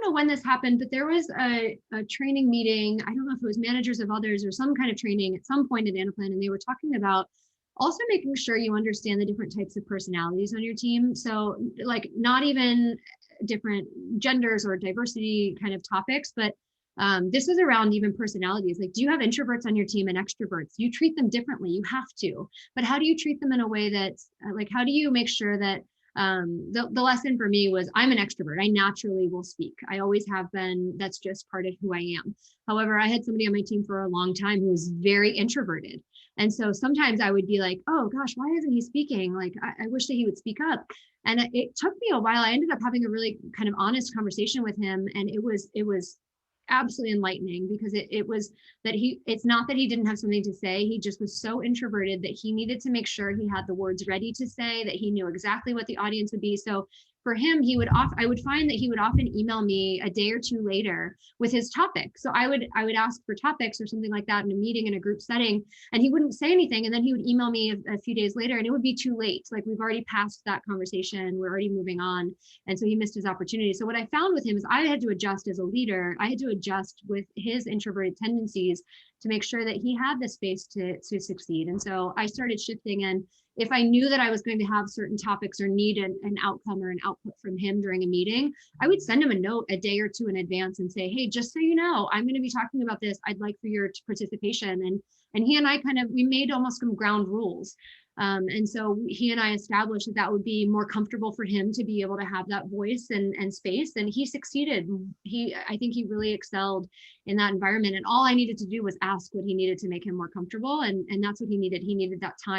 know when this happened, but there was a training meeting. I don't know if it was managers of others or some kind of training at some point at Anaplan, and they were talking about also making sure you understand the different types of personalities on your team. So like not even different genders or diversity kind of topics, but this was around even personalities. Like, do you have introverts on your team and extroverts? You treat them differently. You have to, but how do you treat them in a way that's like, how do you make sure that the lesson for me was I'm an extrovert. I naturally will speak. I always have been. That's just part of who I am. However, I had somebody on my team for a long time who was very introverted. And so sometimes I would be like, oh gosh, why isn't he speaking? Like, I wish that he would speak up. And it took me a while. I ended up having a really kind of honest conversation with him. And it was absolutely enlightening because it was that it's not that he didn't have something to say. He just was so introverted that he needed to make sure he had the words ready to say, that he knew exactly what the audience would be. So for him, I would find that he would often email me a day or two later with his topic. So I would ask for topics or something like that in a meeting, in a group setting, and he wouldn't say anything. And then he would email me a few days later and it would be too late. Like, we've already passed that conversation. We're already moving on. And so he missed his opportunity. So what I found with him is I had to adjust as a leader. I had to adjust with his introverted tendencies to make sure that he had the space to succeed. And so I started shifting, and if I knew that I was going to have certain topics or need an outcome or an output from him during a meeting, I would send him a note a day or two in advance and say, hey, just so you know, I'm going to be talking about this. I'd like for your participation. And he and I we made almost some ground rules. And so he and I established that would be more comfortable for him to be able to have that voice and space. And he succeeded. I think he really excelled in that environment. And all I needed to do was ask what he needed to make him more comfortable. And that's what he needed. He needed that time